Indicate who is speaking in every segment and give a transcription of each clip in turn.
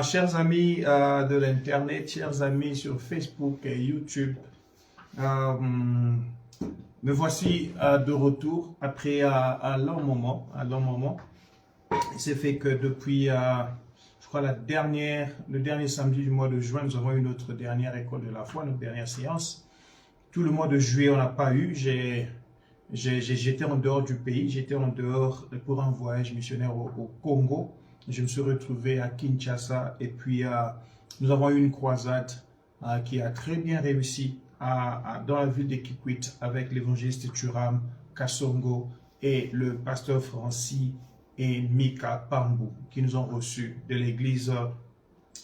Speaker 1: Chers amis de l'Internet, chers amis sur Facebook et YouTube, me voici de retour après un long moment. Il s'est fait que depuis, je crois, le dernier samedi du mois de juin, nous avons eu notre dernière école de la foi, notre dernière séance. Tout le mois de juillet, on n'a pas eu. J'étais en dehors du pays, j'étais en dehors pour un voyage missionnaire au Congo. Je me suis retrouvé à Kinshasa et puis nous avons eu une croisade qui a très bien réussi dans la ville de Kikwit avec l'évangéliste Thuram Kassongo et le pasteur Francis et Mika Pambou qui nous ont reçus de l'église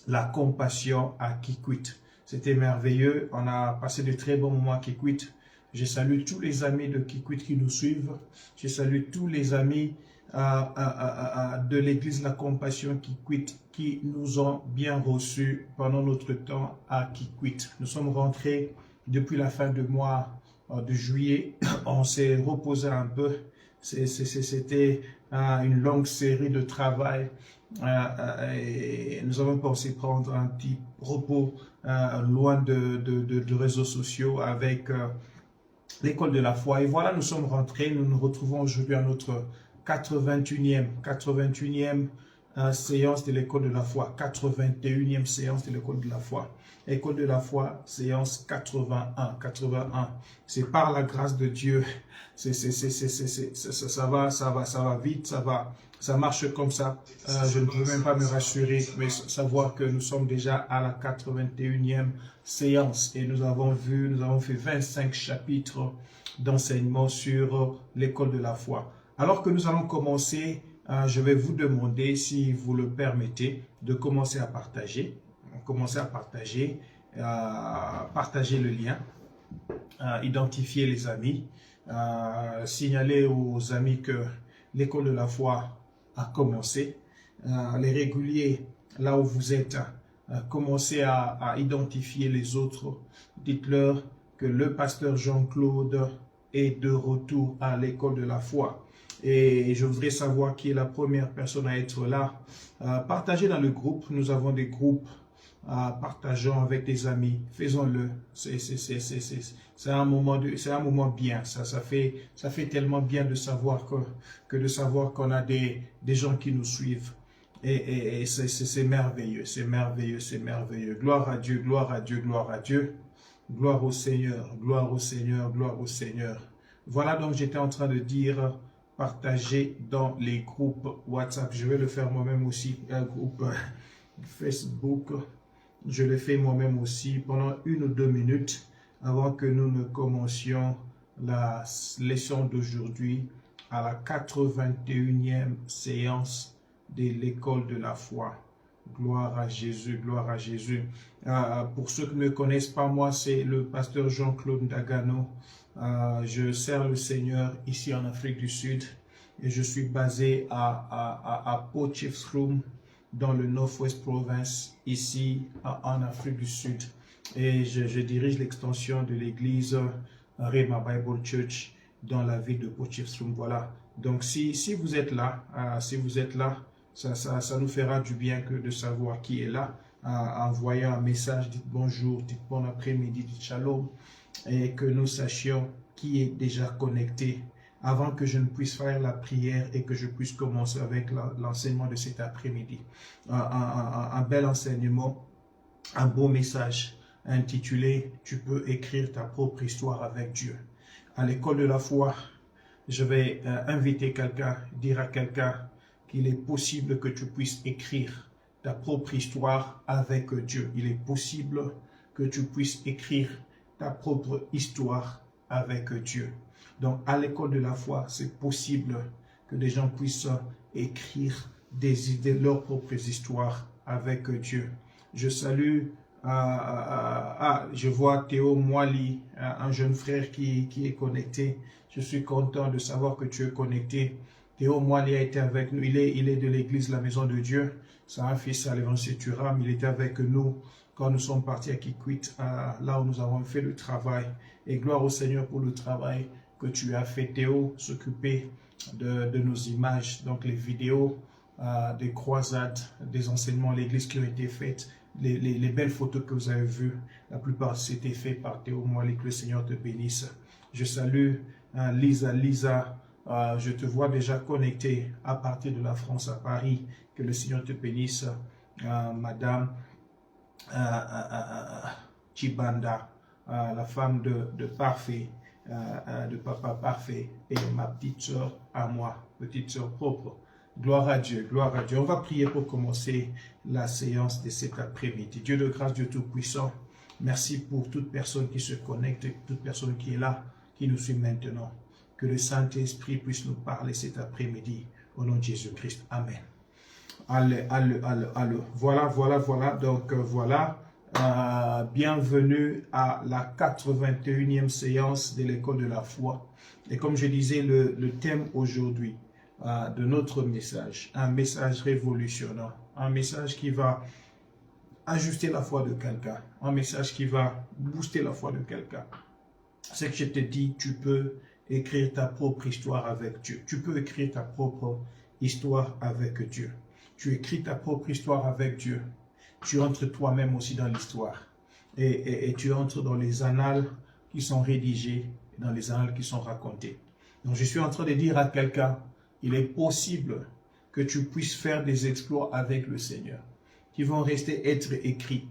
Speaker 1: La Compassion à Kikwit. C'était merveilleux, on a passé de très bons moments à Kikwit. Je salue tous les amis de Kikwit qui nous suivent. Je salue tous les amis de l'église La Compassion Kikwit qui nous ont bien reçus pendant notre temps à Kikwit. Nous sommes rentrés depuis la fin du mois de juillet. On s'est reposé un peu. C'était une longue série de travail. Et nous avons pensé prendre un petit repos loin de réseaux sociaux avec l'école de la foi. Et voilà, nous sommes rentrés. Nous nous retrouvons aujourd'hui à notre 81e séance de l'école de la foi, 81e séance de l'école de la foi. École de la foi, séance 81. C'est par la grâce de Dieu. Ça va vite, ça marche comme ça. Je ne peux même pas me rassurer, mais savoir que nous sommes déjà à la 81e séance et nous avons fait 25 chapitres d'enseignement sur l'école de la foi. Alors que nous allons commencer, je vais vous demander, si vous le permettez, de commencer à partager. Partager le lien, identifier les amis, signaler aux amis que l'école de la foi a commencé. Les réguliers, là où vous êtes, commencez à identifier les autres. Dites-leur que le pasteur Jean-Claude est de retour à l'école de la foi. Et je voudrais savoir qui est la première personne à être là. Partagez dans le groupe. Nous avons des groupes. Partageons avec des amis. Faisons-le. C'est un moment bien. Ça fait tellement bien de savoir que de savoir qu'on a des gens qui nous suivent. Et c'est merveilleux. C'est merveilleux. Gloire à Dieu. Gloire au Seigneur. Voilà, donc j'étais en train de dire partager dans les groupes WhatsApp. Je vais le faire moi-même aussi, un groupe Facebook. Je le fais moi-même aussi pendant 1 ou 2 minutes avant que nous ne commencions la leçon d'aujourd'hui à la 81e séance de l'école de la foi. Gloire à Jésus. Pour ceux qui ne me connaissent pas, moi, c'est le pasteur Jean-Claude Ndagano. Je sers le Seigneur ici en Afrique du Sud et je suis basé à Potchefstroom dans le Northwest Province, ici en Afrique du Sud. Et je dirige l'extension de l'église Rhema Bible Church dans la ville de Potchefstroom. Voilà. Donc si vous êtes là, ça nous fera du bien que de savoir qui est là. Envoyez un message, dites bonjour, dites bon après-midi, dites shalom, et que nous sachions qui est déjà connecté avant que je ne puisse faire la prière et que je puisse commencer avec l'enseignement de cet après-midi. Un bel enseignement, un beau message intitulé « Tu peux écrire ta propre histoire avec Dieu ». À l'école de la foi, je vais inviter quelqu'un, dire à quelqu'un qu'il est possible que tu puisses écrire ta propre histoire avec Dieu. Il est possible que tu puisses écrire ta propre histoire avec Dieu. Donc, à l'école de la foi, c'est possible que des gens puissent écrire leurs propres histoires avec Dieu. Je salue, je vois Théo Moali, un jeune frère qui est connecté. Je suis content de savoir que tu es connecté. Théo Moali a été avec nous. Il est de l'église La Maison de Dieu. C'est un fils à l'évangéliste Thuram. Il était avec nous quand nous sommes partis à Kikwit, là où nous avons fait le travail. Et gloire au Seigneur pour le travail que tu as fait, Théo, s'occuper de nos images, donc les vidéos des croisades, des enseignements à l'église qui ont été faites, les belles photos que vous avez vues, la plupart c'était fait par Théo Moali, que le Seigneur te bénisse. Je salue Lisa, je te vois déjà connecté à partir de la France à Paris, que le Seigneur te bénisse. Madame Chibanda, la femme de Parfait, de Papa Parfait, et ma petite soeur à moi, petite soeur propre. Gloire à Dieu, gloire à Dieu. On va prier pour commencer la séance de cet après-midi. Dieu de grâce, Dieu Tout-Puissant, merci pour toute personne qui se connecte, toute personne qui est là, qui nous suit maintenant. Que le Saint-Esprit puisse nous parler cet après-midi. Au nom de Jésus-Christ. Amen. Allez. Voilà. Donc, voilà. Bienvenue à la 81e séance de l'école de la foi. Et comme je disais, le thème aujourd'hui de notre message, un message révolutionnaire, un message qui va ajuster la foi de quelqu'un, un message qui va booster la foi de quelqu'un. C'est que je te dis, tu peux écrire ta propre histoire avec Dieu. Tu peux écrire ta propre histoire avec Dieu. Tu écris ta propre histoire avec Dieu. Tu entres toi-même aussi dans l'histoire. Et tu entres dans les annales qui sont rédigées, dans les annales qui sont racontées. Donc je suis en train de dire à quelqu'un, il est possible que tu puisses faire des exploits avec le Seigneur, qui vont être écrits,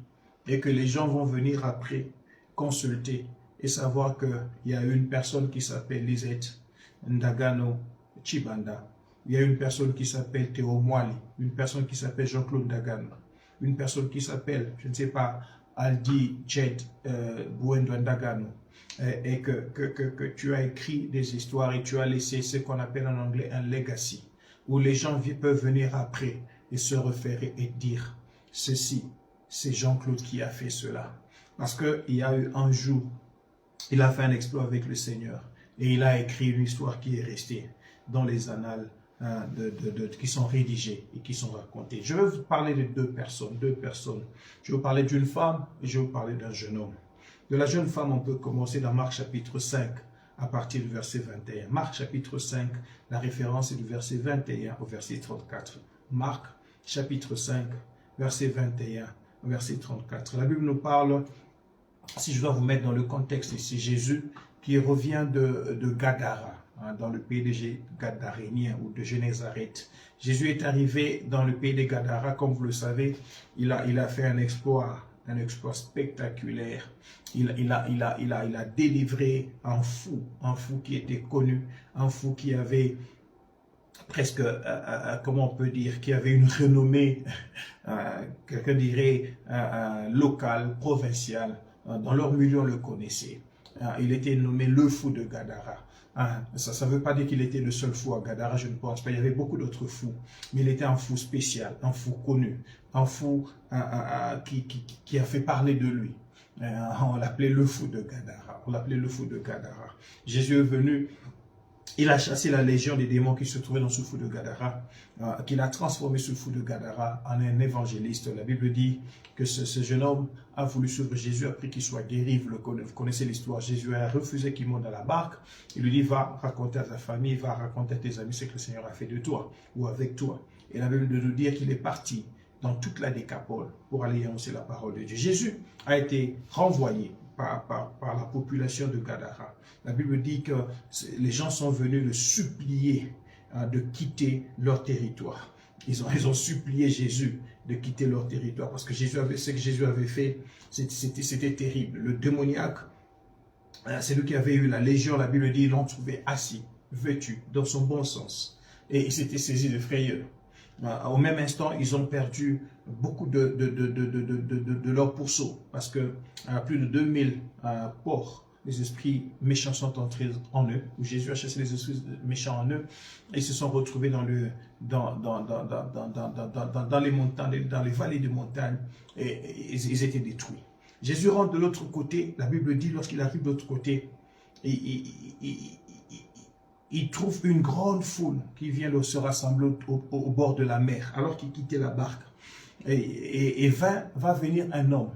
Speaker 1: et que les gens vont venir après consulter et savoir qu'il y a une personne qui s'appelle Lisette Ndagano Chibanda, il y a une personne qui s'appelle Théo Moali, une personne qui s'appelle Jean-Claude Ndagano, une personne qui s'appelle, je ne sais pas, Aldi Chet Buendo Ndagano, et que tu as écrit des histoires et tu as laissé ce qu'on appelle en anglais un legacy, où les gens peuvent venir après et se référer et dire, ceci, c'est Jean-Claude qui a fait cela. Parce qu'il y a eu un jour, il a fait un exploit avec le Seigneur et il a écrit une histoire qui est restée dans les annales qui sont rédigées et qui sont racontées. Je vais vous parler de deux personnes. Je vais vous parler d'une femme et je vais vous parler d'un jeune homme. De la jeune femme, on peut commencer dans Marc chapitre 5 à partir du verset 21. Marc chapitre 5, la référence est du verset 21 au verset 34. Marc chapitre 5, verset 21 au verset 34. La Bible nous parle, si je dois vous mettre dans le contexte ici, Jésus qui revient de Gadara, dans le pays des Gadaréniens ou de Génézareth. Jésus est arrivé dans le pays des Gadara, comme vous le savez, il a fait un exploit spectaculaire. Il a délivré un fou qui était connu, un fou qui avait presque, comment on peut dire, qui avait une renommée, quelqu'un dirait, locale, provinciale. Dans leur milieu, on le connaissait. Il était nommé le fou de Gadara. Ça ne veut pas dire qu'il était le seul fou à Gadara, je ne pense pas. Il y avait beaucoup d'autres fous. Mais il était un fou spécial, un fou connu, un fou qui a fait parler de lui. On l'appelait le fou de Gadara. Jésus est venu, il a chassé la légion des démons qui se trouvaient dans ce fou de Gadara, qu'il a transformé ce fou de Gadara en un évangéliste. La Bible dit que ce jeune homme a voulu suivre Jésus après qu'il soit guéri. Vous connaissez l'histoire. Jésus a refusé qu'il monte dans la barque. Il lui dit, va raconter à ta famille, va raconter à tes amis ce que le Seigneur a fait de toi ou avec toi. Et la Bible nous dit qu'il est parti dans toute la Décapole pour aller annoncer la parole de Dieu. Jésus a été renvoyé par la population de Gadara. La Bible dit que les gens sont venus le supplier de quitter leur territoire. Ils ont supplié Jésus de quitter leur territoire parce que ce que Jésus avait fait, c'était terrible. Le démoniaque, c'est lui qui avait eu la légion, la Bible dit, ils l'ont trouvé assis, vêtu, dans son bon sens. Et il s'était saisi de frayeur. Au même instant, ils ont perdu beaucoup de leurs pourceaux parce que plus de 2000 porcs, les esprits méchants sont entrés en eux, où Jésus a chassé les esprits méchants en eux, et ils se sont retrouvés dans les montagnes, dans les vallées de montagnes, et ils étaient détruits. Jésus rentre de l'autre côté, la Bible dit, lorsqu'il arrive de l'autre côté, il trouve une grande foule qui vient se rassembler au bord de la mer, alors qu'il quittait la barque. Et va venir un homme.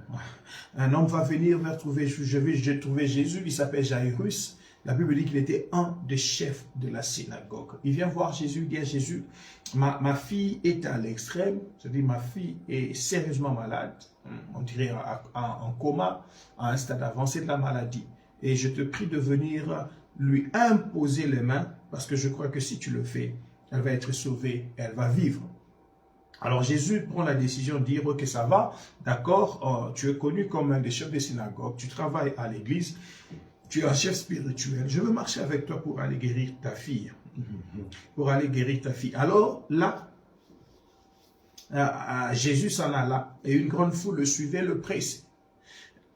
Speaker 1: Un homme va venir trouver Jésus, il s'appelle Jairus. La Bible dit qu'il était un des chefs de la synagogue. Il vient voir Jésus, il dit à Jésus, ma fille est à l'extrême, c'est-à-dire ma fille est sérieusement malade, on dirait en coma, à un stade avancé de la maladie. Et je te prie de venir lui imposer les mains, parce que je crois que si tu le fais, elle va être sauvée, elle va vivre. Alors Jésus prend la décision de dire, ok, ça va, d'accord, tu es connu comme un des chefs des synagogues, tu travailles à l'église, tu es un chef spirituel, je veux marcher avec toi pour aller guérir ta fille. Pour aller guérir ta fille. Alors là, Jésus s'en alla et une grande foule le suivait, le pressait.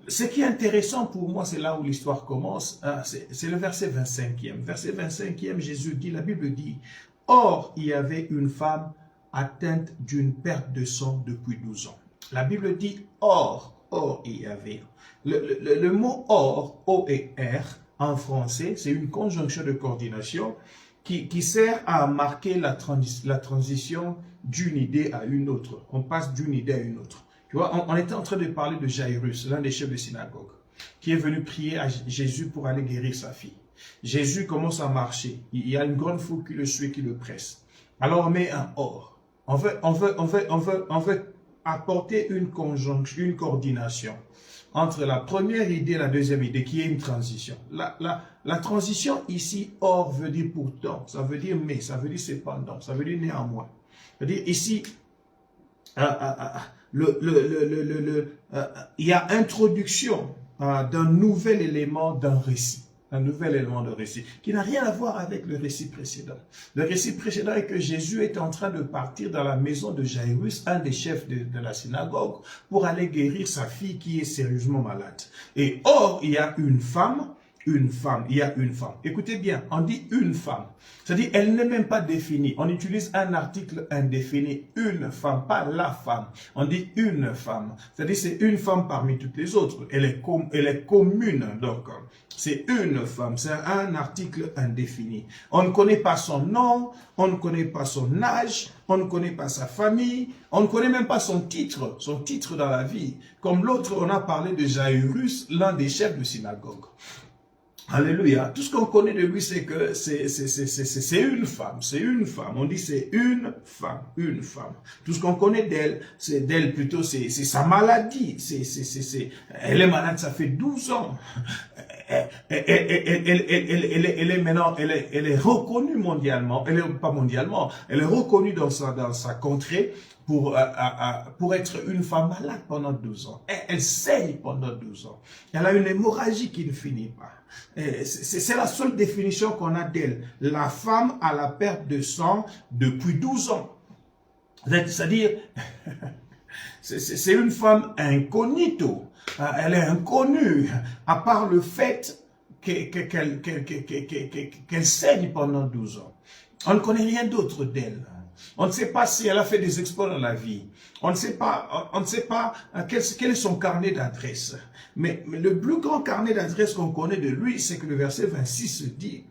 Speaker 1: Ce qui est intéressant pour moi, c'est là où l'histoire commence, c'est le verset 25e. Verset 25e, Jésus dit, la Bible dit, « Or, il y avait une femme atteinte d'une perte de sang depuis 12 ans. » La Bible dit « Or, il y avait ». Le mot « or », O-E-R, en français, c'est une conjonction de coordination qui sert à marquer la transition d'une idée à une autre. On passe d'une idée à une autre. Tu vois, on était en train de parler de Jairus, l'un des chefs de synagogue, qui est venu prier à Jésus pour aller guérir sa fille. Jésus commence à marcher. Il y a une grande foule qui le suit, qui le presse. Alors on met un or. On veut apporter une conjonction, une coordination entre la première idée et la deuxième idée, qui est une transition. La transition ici, or veut dire pourtant, ça veut dire mais, ça veut dire cependant, ça veut dire néanmoins. C'est-à-dire ici, il y a introduction d'un nouvel élément d'un récit. Un nouvel élément de récit qui n'a rien à voir avec le récit précédent. Le récit précédent est que Jésus est en train de partir dans la maison de Jairus, un des chefs de la synagogue, pour aller guérir sa fille qui est sérieusement malade. Et or, il y a une femme. Écoutez bien, on dit une femme. C'est-à-dire, elle n'est même pas définie. On utilise un article indéfini. Une femme, pas la femme. On dit une femme. C'est-à-dire, c'est une femme parmi toutes les autres. Elle est commune, donc. C'est une femme. C'est un article indéfini. On ne connaît pas son nom. On ne connaît pas son âge. On ne connaît pas sa famille. On ne connaît même pas son titre dans la vie. Comme l'autre, on a parlé de Jairus, l'un des chefs de synagogue. Alléluia. Tout ce qu'on connaît de lui, c'est que c'est une femme. C'est une femme. On dit c'est une femme. Une femme. Tout ce qu'on connaît d'elle, c'est d'elle plutôt, c'est sa maladie. Elle est malade, ça fait 12 ans. Elle est maintenant, elle est reconnue mondialement. Elle est pas mondialement. Elle est reconnue dans sa contrée pour être une femme malade pendant 12 ans. Elle saigne pendant 12 ans. Elle a une hémorragie qui ne finit pas. C'est la seule définition qu'on a d'elle. La femme a la perte de sang depuis 12 ans. C'est-à-dire, c'est une femme incognito. Elle est inconnue, à part le fait qu'elle saigne pendant 12 ans. On ne connaît rien d'autre d'elle. On ne sait pas si elle a fait des exploits dans la vie. On ne sait pas quel est son carnet d'adresse. Mais le plus grand carnet d'adresse qu'on connaît de lui, c'est que le verset 26 dit,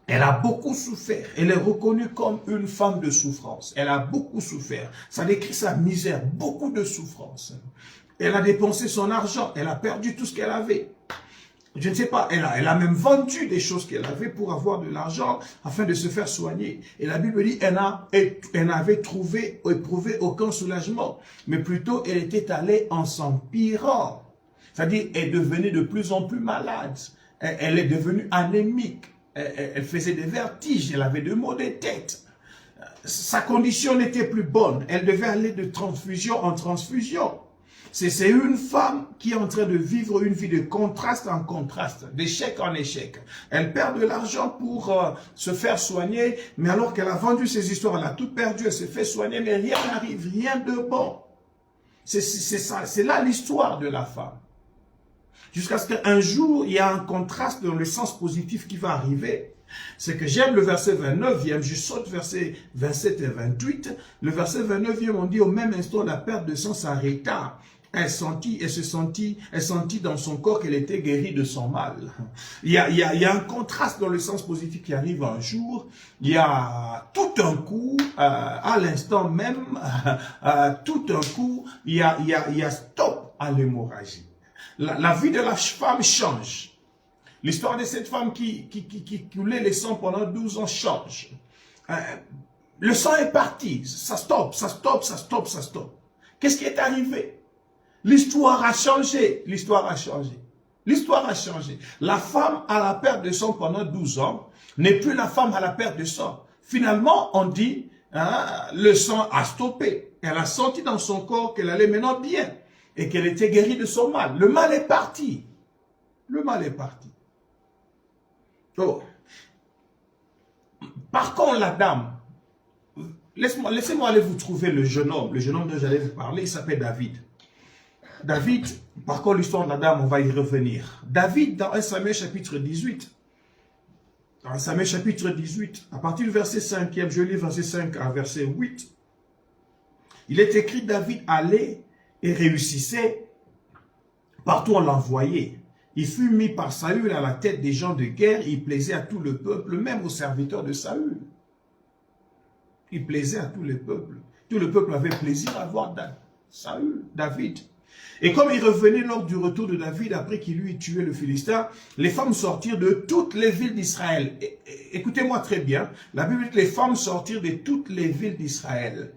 Speaker 1: elle a beaucoup souffert. Elle est reconnue comme une femme de souffrance. Elle a beaucoup souffert. Ça décrit sa misère, beaucoup de souffrance. Elle a dépensé son argent. Elle a perdu tout ce qu'elle avait. Je ne sais pas, elle a même vendu des choses qu'elle avait pour avoir de l'argent afin de se faire soigner. Et la Bible dit, elle n'avait éprouvé aucun soulagement, mais plutôt elle était allée en s'empirant. C'est-à-dire, elle devenait de plus en plus malade. Elle est devenue anémique. Elle faisait des vertiges, elle avait des maux de tête. Sa condition n'était plus bonne. Elle devait aller de transfusion en transfusion. C'est une femme qui est en train de vivre une vie de contraste en contraste, d'échec en échec. Elle perd de l'argent pour se faire soigner, mais alors qu'elle a vendu ses histoires, elle a tout perdu, elle se fait soigner, mais rien n'arrive, rien de bon. C'est ça, c'est là l'histoire de la femme. Jusqu'à ce qu'un jour, il y a un contraste dans le sens positif qui va arriver. C'est que j'aime le verset 29e, je saute verset 27 et 28. Le verset 29e, on dit au même instant, la perte de sang s'arrêta. Elle sentit dans son corps qu'elle était guérie de son mal. Il y a un contraste dans le sens positif qui arrive un jour. Il y a tout un coup, à l'instant même, tout un coup, il y a stop à l'hémorragie. La vie de la femme change. L'histoire de cette femme qui coulait le sang pendant 12 ans change. Le sang est parti. Ça stoppe, ça stoppe, ça stoppe, ça stoppe. Qu'est-ce qui est arrivé? L'histoire a changé. L'histoire a changé. L'histoire a changé. La femme à la perte de sang pendant 12 ans n'est plus la femme à la perte de sang. Finalement, on dit, le sang a stoppé. Elle a senti dans son corps qu'elle allait maintenant bien et qu'elle était guérie de son mal. Le mal est parti. Le mal est parti. Oh. Par contre, la dame, laissez-moi aller vous trouver le jeune homme dont j'allais vous parler, il s'appelle David. David, par contre, l'histoire de la dame, on va y revenir. David, dans 1 Samuel chapitre 18, dans 1 Samuel chapitre 18, à partir du verset 5e, je lis verset 5 à verset 8, il est écrit, David allait et réussissait partout où on l'envoyait. Il fut mis par Saül à la tête des gens de guerre, il plaisait à tout le peuple, même aux serviteurs de Saül. Il plaisait à tout le peuple. Tout le peuple avait plaisir à voir Saül, David. Et comme il revenait lors du retour de David, après qu'il lui ait tué le Philistin, les femmes sortirent de toutes les villes d'Israël. Écoutez-moi très bien, la Bible dit que les femmes sortirent de toutes les villes d'Israël.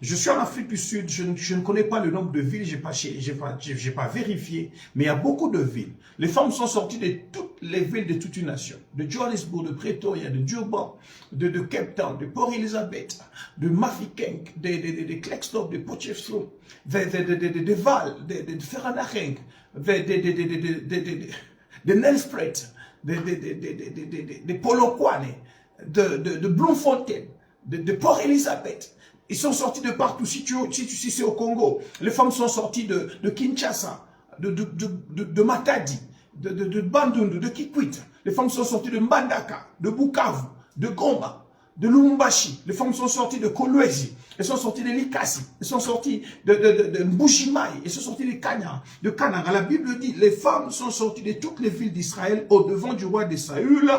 Speaker 1: Je suis en Afrique du Sud, je ne connais pas le nombre de villes, j'ai pas vérifié, mais il y a beaucoup de villes. Les femmes sont sorties de toutes les villes de toute une nation, de Johannesburg, de Pretoria, de Durban, de Cape Town, de Port Elizabeth, de Mafeking, de Klerksdorp, de Potchefstroom, de Vaal, de Vereeniging, de Nelspruit, de Polokwane, de Bloemfontein, de Port Elizabeth. Ils sont sortis de partout. Si c'est au Congo, les femmes sont sorties de Kinshasa, de Matadi, de Bandundu, de Kikwit. Les femmes sont sorties de Mbandaka, de Bukavu, de Goma, de Lubumbashi. Les femmes sont sorties de Kolwezi. Elles sont sorties de Likasi. Elles sont sorties de Mbujimaï. Elles sont sorties de Kanya, de Kananga. La Bible dit, les femmes sont sorties de toutes les villes d'Israël au devant du roi de Saül,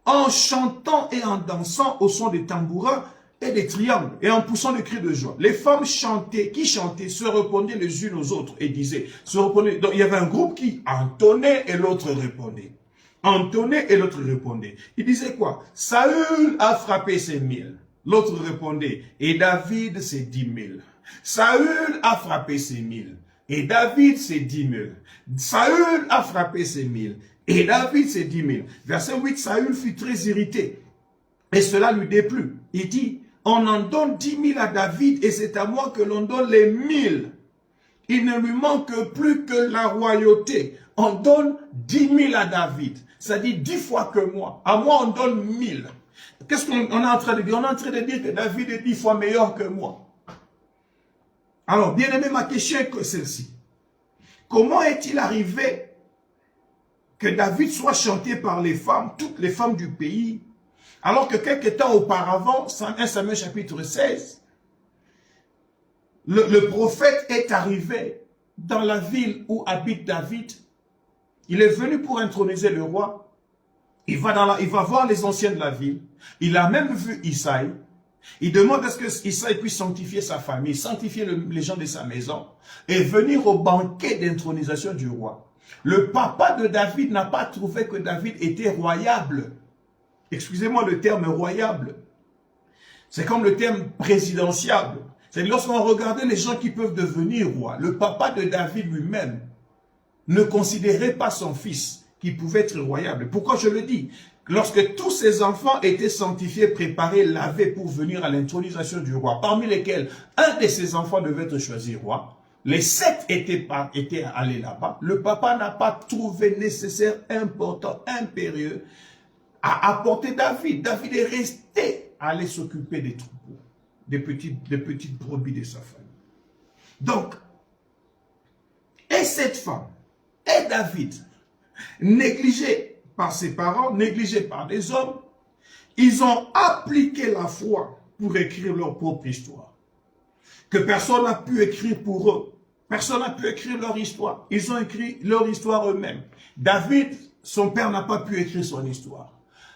Speaker 1: en chantant et en dansant au son des tambourins et des triangles, et en poussant des cris de joie. Les femmes chantaient, se répondaient les unes aux autres, et disaient, donc il y avait un groupe qui entonnait et l'autre répondait. Entonnait et l'autre répondait. Il disait quoi? Saül a frappé ses 1000. L'autre répondait, et David ses 10 000. Saül a frappé ses 1000. Et David ses 10 000. Saül a frappé ses 1000. Et David ses 10 000. Verset 8, Saül fut très irrité. Et cela lui déplut. Il dit, on en donne 10 000 à David et c'est à moi que l'on donne les 1000. Il ne lui manque plus que la royauté. On donne 10 000 à David. Ça dit 10 fois que moi. À moi, on donne 1000. Qu'est-ce qu'on est en train de dire? On est en train de dire que David est 10 fois meilleur que moi. Alors, bien aimé, ma question est que celle-ci. Comment est-il arrivé que David soit chanté par les femmes, toutes les femmes du pays, alors que quelques temps auparavant, 1 Samuel chapitre 16, le prophète est arrivé dans la ville où habite David. Il est venu pour introniser le roi. Il va voir les anciens de la ville. Il a même vu Isaïe. Il demande à ce que Isaïe puisse sanctifier sa famille, sanctifier les gens de sa maison et venir au banquet d'intronisation du roi. Le papa de David n'a pas trouvé que David était royable. Excusez-moi le terme royable. C'est comme le terme présidentiable. C'est lorsqu'on regardait les gens qui peuvent devenir rois. Le papa de David lui-même ne considérait pas son fils qui pouvait être royable. Pourquoi je le dis? Lorsque tous ses enfants étaient sanctifiés, préparés, lavés pour venir à l'intronisation du roi, parmi lesquels un de ses enfants devait être choisi roi, les 7 étaient allés là-bas. Le papa n'a pas trouvé nécessaire, important, impérieux à apporter David. David est resté à aller s'occuper des troupeaux, des petites brebis de sa famille. Donc, et cette femme, et David, négligés par ses parents, négligés par des hommes, ils ont appliqué la foi pour écrire leur propre histoire. Que personne n'a pu écrire pour eux. Personne n'a pu écrire leur histoire. Ils ont écrit leur histoire eux-mêmes. David, son père n'a pas pu écrire son histoire.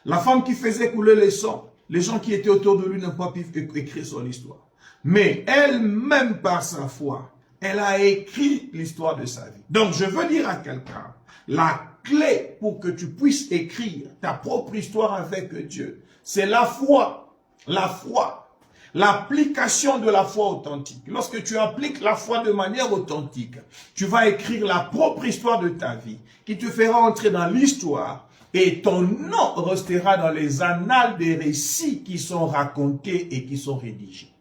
Speaker 1: La femme qui faisait couler le sang, les gens qui étaient autour de lui n'ont pas pu écrire son histoire. Mais elle-même, par sa foi, elle a écrit l'histoire de sa vie. Donc, je veux dire à quelqu'un, la clé pour que tu puisses écrire ta propre histoire avec Dieu, c'est la foi. La foi. L'application de la foi authentique. Lorsque tu appliques la foi de manière authentique, tu vas écrire la propre histoire de ta vie qui te fera entrer dans l'histoire et ton nom restera dans les annales des récits qui sont racontés et qui sont rédigés.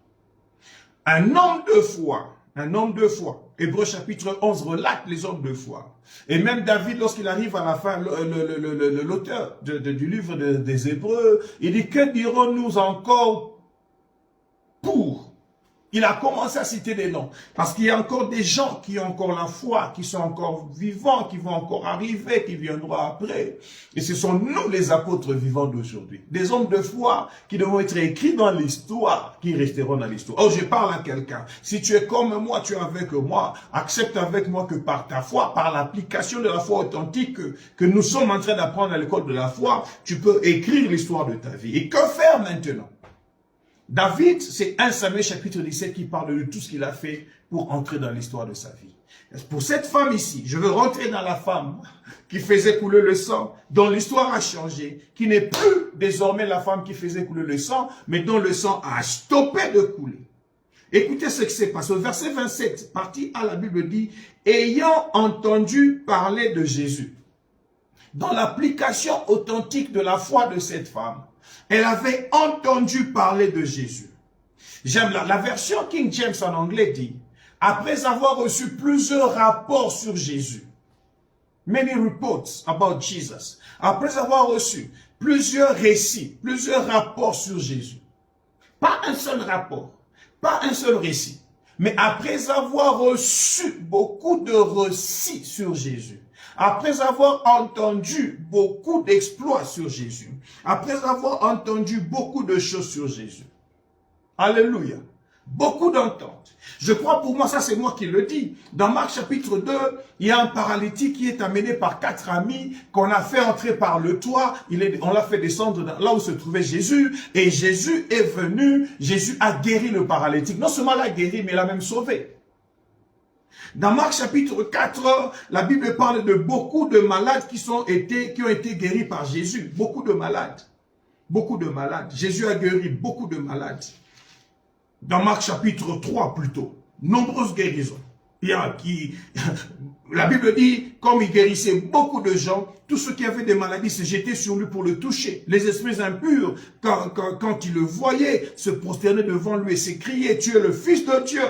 Speaker 1: Un homme de foi. Hébreux chapitre 11 relate les hommes de foi. Et même David, lorsqu'il arrive à la fin, l'auteur du livre des Hébreux, il dit, que dirons-nous encore pour? Il a commencé à citer des noms. Parce qu'il y a encore des gens qui ont encore la foi, qui sont encore vivants, qui vont encore arriver, qui viendront après. Et ce sont nous les apôtres vivants d'aujourd'hui. Des hommes de foi qui devront être écrits dans l'histoire, qui resteront dans l'histoire. Oh, je parle à quelqu'un. Si tu es comme moi, tu es avec moi, accepte avec moi que par ta foi, par l'application de la foi authentique que nous sommes en train d'apprendre à l'école de la foi, tu peux écrire l'histoire de ta vie. Et que faire maintenant? David, c'est 1 Samuel chapitre 17 qui parle de tout ce qu'il a fait pour entrer dans l'histoire de sa vie. Pour cette femme ici, je veux rentrer dans la femme qui faisait couler le sang, dont l'histoire a changé, qui n'est plus désormais la femme qui faisait couler le sang, mais dont le sang a stoppé de couler. Écoutez ce qui s'est passé. Au verset 27, partie A, la Bible dit, ayant entendu parler de Jésus, dans l'application authentique de la foi de cette femme, elle avait entendu parler de Jésus. J'aime la version King James en anglais dit, après avoir reçu plusieurs rapports sur Jésus, many reports about Jesus, après avoir reçu plusieurs récits, plusieurs rapports sur Jésus, pas un seul rapport, pas un seul récit, mais après avoir reçu beaucoup de récits sur Jésus, après avoir entendu beaucoup d'exploits sur Jésus, après avoir entendu beaucoup de choses sur Jésus. Alléluia. Beaucoup d'ententes. Je crois pour moi, ça c'est moi qui le dis. Dans Marc chapitre 2, il y a un paralytique qui est amené par 4 amis, qu'on a fait entrer par le toit. On l'a fait descendre là où se trouvait Jésus. Et Jésus est venu, Jésus a guéri le paralytique. Non seulement l'a guéri, mais l'a même sauvé. Dans Marc chapitre 4, la Bible parle de beaucoup de malades qui ont été guéris par Jésus. Beaucoup de malades. Beaucoup de malades. Jésus a guéri beaucoup de malades. Dans Marc chapitre 3 plutôt, nombreuses guérisons. La Bible dit, comme il guérissait beaucoup de gens, tous ceux qui avaient des maladies se jetaient sur lui pour le toucher. Les esprits impurs, quand ils le voyaient, se prosternaient devant lui et s'écriaient, tu es le Fils de Dieu.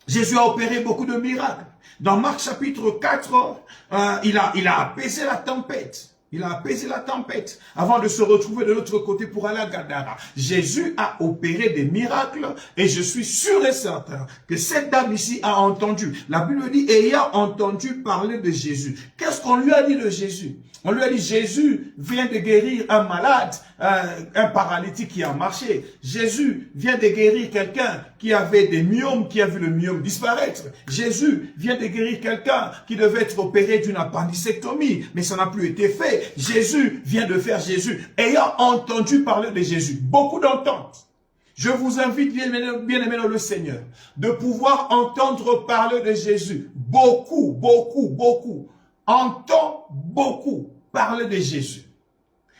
Speaker 1: Jésus a opéré beaucoup de miracles. Dans Marc chapitre 4, il a apaisé la tempête. Il a apaisé la tempête avant de se retrouver de l'autre côté pour aller à Gadara. Jésus a opéré des miracles et je suis sûr et certain que cette dame ici a entendu. La Bible dit, ayant entendu parler de Jésus. Qu'est-ce qu'on lui a dit de Jésus? On lui a dit, Jésus vient de guérir un malade, un paralytique qui a marché. Jésus vient de guérir quelqu'un qui avait des myomes, qui a vu le myome disparaître. Jésus vient de guérir quelqu'un qui devait être opéré d'une appendicectomie, mais ça n'a plus été fait. Jésus vient de faire Jésus. Ayant entendu parler de Jésus, beaucoup d'ententes. Je vous invite, bien-aimés dans le Seigneur, de pouvoir entendre parler de Jésus. Beaucoup, beaucoup, beaucoup. Entend beaucoup parler de Jésus.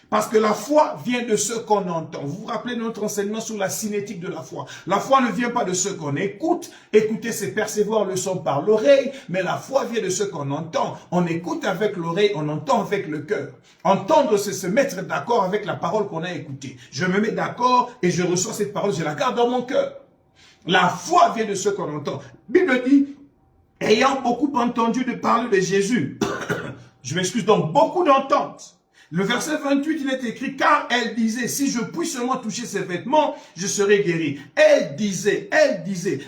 Speaker 1: Parce que la foi vient de ce qu'on entend. Vous vous rappelez de notre enseignement sur la cinétique de la foi. La foi ne vient pas de ce qu'on écoute. Écouter, c'est percevoir le son par l'oreille. Mais la foi vient de ce qu'on entend. On écoute avec l'oreille, on entend avec le cœur. Entendre, c'est se mettre d'accord avec la parole qu'on a écoutée. Je me mets d'accord et je reçois cette parole, je la garde dans mon cœur. La foi vient de ce qu'on entend. La Bible dit, ayant beaucoup entendu de parler de Jésus, je m'excuse, donc beaucoup d'ententes. Le verset 28, il est écrit, car elle disait, si je puis seulement toucher ses vêtements, je serai guéri. Elle disait.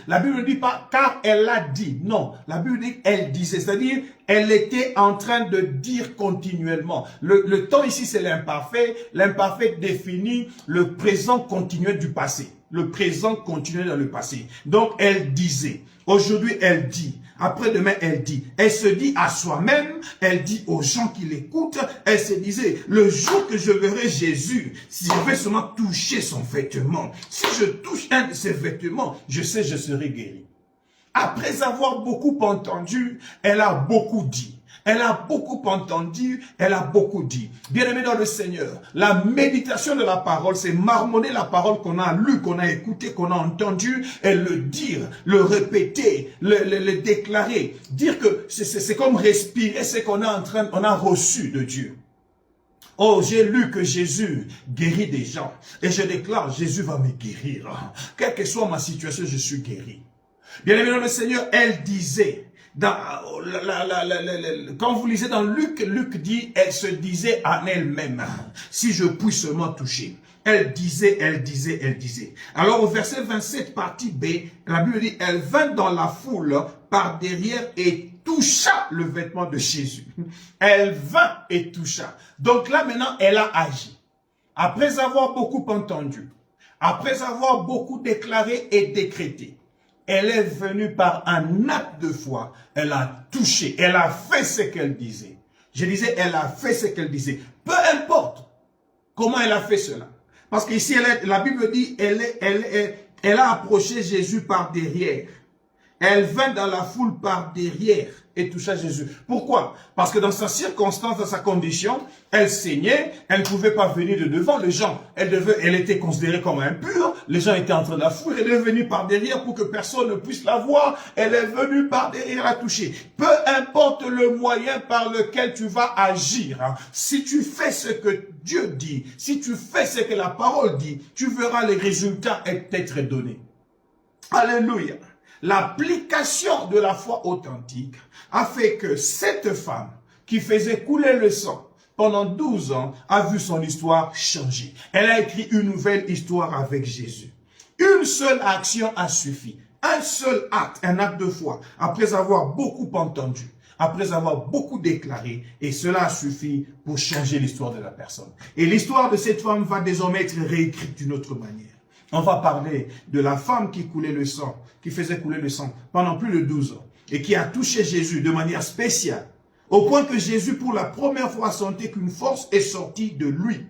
Speaker 1: La Bible ne dit pas, car elle l'a dit. Non, la Bible dit, elle disait. C'est-à-dire, elle était en train de dire continuellement. Le temps ici, c'est l'imparfait. L'imparfait définit le présent continuel du passé. Le présent continuel dans le passé. Donc, elle disait. Aujourd'hui, elle dit. Après-demain, elle dit. Elle se dit à soi-même, elle dit aux gens qui l'écoutent, elle se disait, le jour que je verrai Jésus, si je vais seulement toucher son vêtement, si je touche un de ses vêtements, je sais, je serai guéri. Après avoir beaucoup entendu, elle a beaucoup dit. Elle a beaucoup entendu, elle a beaucoup dit. Bien-aimé dans le Seigneur, la méditation de la parole, c'est marmonner la parole qu'on a lue, qu'on a écoutée, qu'on a entendue, et le dire, le répéter, le déclarer. Dire que c'est comme respirer ce qu'on on a reçu de Dieu. Oh, j'ai lu que Jésus guérit des gens. Et je déclare, Jésus va me guérir. Quelle que soit ma situation, je suis guéri. Bien-aimé dans le Seigneur, elle disait, quand vous lisez dans Luc, Luc dit, elle se disait en elle-même, si je puis seulement toucher. Elle disait, elle disait, elle disait. Alors au verset 27, partie B, la Bible dit, elle vint dans la foule par derrière et toucha le vêtement de Jésus. Elle vint et toucha. Donc là maintenant, elle a agi. Après avoir beaucoup entendu, après avoir beaucoup déclaré et décrété, elle est venue par un acte de foi. Elle a touché, elle a fait ce qu'elle disait. Je disais, elle a fait ce qu'elle disait. Peu importe comment elle a fait cela. Parce qu'ici, la Bible dit, elle a approché Jésus par derrière. Elle vint dans la foule par derrière et toucha Jésus. Pourquoi? Parce que dans sa circonstance, dans sa condition, elle saignait, elle ne pouvait pas venir de devant les gens. Elle était considérée comme impure, les gens étaient en train de la fouler, elle est venue par derrière pour que personne ne puisse la voir. Elle est venue par derrière la toucher. Peu importe le moyen par lequel tu vas agir, hein, si tu fais ce que Dieu dit, si tu fais ce que la parole dit, tu verras les résultats être donnés. Alléluia. L'application de la foi authentique a fait que cette femme qui faisait couler le sang pendant 12 ans a vu son histoire changer. Elle a écrit une nouvelle histoire avec Jésus. Une seule action a suffi. Un seul acte, un acte de foi, après avoir beaucoup entendu, après avoir beaucoup déclaré, et cela a suffi pour changer l'histoire de la personne. Et l'histoire de cette femme va désormais être réécrite d'une autre manière. On va parler de la femme qui coulait le sang, qui faisait couler le sang pendant plus de 12 ans et qui a touché Jésus de manière spéciale, au point que Jésus, pour la première fois, sentait qu'une force est sortie de lui.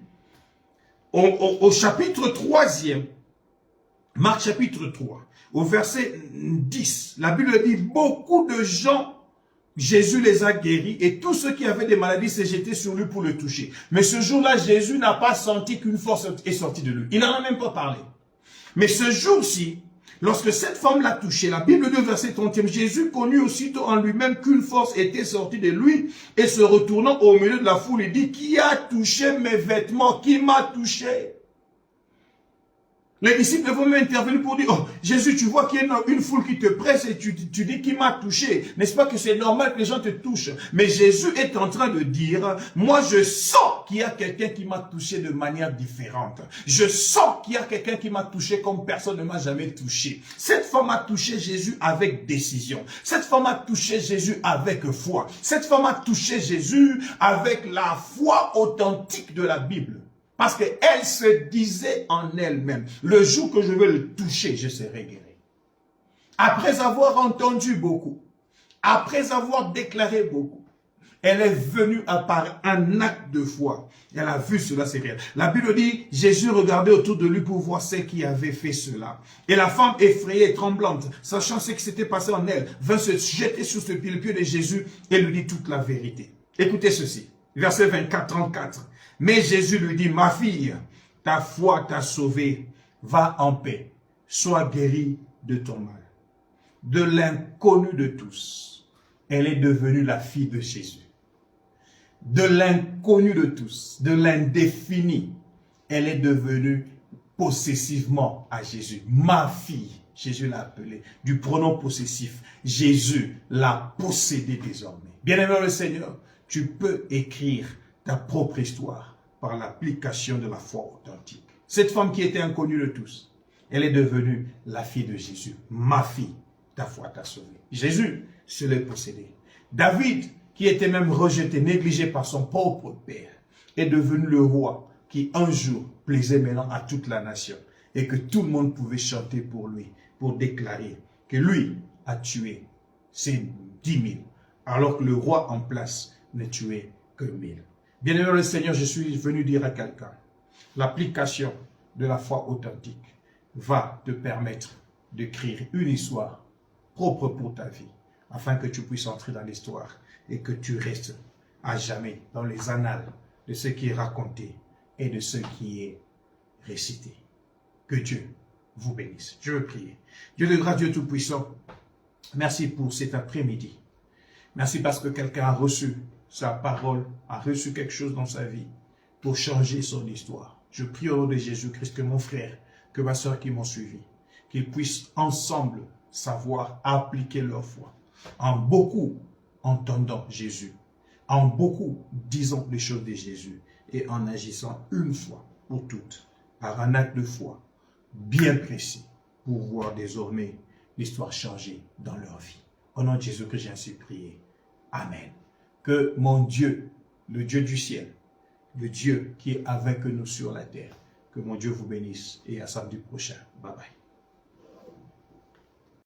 Speaker 1: Au chapitre 3e, Marc chapitre 3, au verset 10, la Bible dit, beaucoup de gens, Jésus les a guéris et tous ceux qui avaient des maladies s'est jeté sur lui pour le toucher. Mais ce jour-là, Jésus n'a pas senti qu'une force est sortie de lui. Il n'en a même pas parlé. Mais ce jour-ci, lorsque cette femme l'a touché, la Bible dit au verset 30e, Jésus connut aussitôt en lui-même qu'une force était sortie de lui et se retournant au milieu de la foule, il dit, qui a touché mes vêtements? Qui m'a touché? Les disciples vont même intervenir pour dire, oh, Jésus, tu vois qu'il y a une foule qui te presse et tu dis qui m'a touché. N'est-ce pas que c'est normal que les gens te touchent? Mais Jésus est en train de dire, moi je sens qu'il y a quelqu'un qui m'a touché de manière différente. Je sens qu'il y a quelqu'un qui m'a touché comme personne ne m'a jamais touché. Cette femme a touché Jésus avec décision. Cette femme a touché Jésus avec foi. Cette femme a touché Jésus avec la foi authentique de la Bible. Parce qu'elle se disait en elle-même, le jour que je vais le toucher, je serai guéri. Après avoir entendu beaucoup, après avoir déclaré beaucoup, elle est venue par un acte de foi. Elle a vu cela, c'est réel. La Bible dit, Jésus regardait autour de lui pour voir ceux qui avaient fait cela. Et la femme effrayée et tremblante, sachant ce qui s'était passé en elle, vint se jeter sur le pied de Jésus et lui dit toute la vérité. Écoutez ceci, verset 24-34. Mais Jésus lui dit, ma fille, ta foi t'a sauvée, va en paix, sois guérie de ton mal. De l'inconnu de tous, elle est devenue la fille de Jésus. De l'inconnu de tous, de l'indéfini, elle est devenue possessivement à Jésus. Ma fille, Jésus l'a appelée, du pronom possessif. Jésus l'a possédée désormais. Bien-aimé le Seigneur, tu peux écrire ta propre histoire par l'application de la foi authentique. Cette femme qui était inconnue de tous, elle est devenue la fille de Jésus. Ma fille, ta foi t'a sauvée. Jésus se l'est possédé. David, qui était même rejeté, négligé par son propre père, est devenu le roi qui un jour plaisait maintenant à toute la nation et que tout le monde pouvait chanter pour lui, pour déclarer que lui a tué ces 10 000, alors que le roi en place ne tuait que 1000. Bien-aimé le Seigneur, je suis venu dire à quelqu'un, l'application de la foi authentique va te permettre d'écrire une histoire propre pour ta vie, afin que tu puisses entrer dans l'histoire et que tu restes à jamais dans les annales de ce qui est raconté et de ce qui est récité. Que Dieu vous bénisse. Je veux prier. Dieu de grâce, Dieu Tout-Puissant, merci pour cet après-midi. Merci parce que quelqu'un a reçu sa parole, a reçu quelque chose dans sa vie pour changer son histoire. Je prie au nom de Jésus-Christ que mon frère, que ma soeur qui m'ont suivi, qu'ils puissent ensemble savoir appliquer leur foi, en beaucoup entendant Jésus, en beaucoup disant les choses de Jésus et en agissant une fois pour toutes, par un acte de foi bien précis, pour voir désormais l'histoire changer dans leur vie. Au nom de Jésus que j'ai ainsi prié. Amen. Que mon Dieu, le Dieu du ciel, le Dieu qui est avec nous sur la terre, que mon Dieu vous bénisse et à samedi prochain. Bye bye.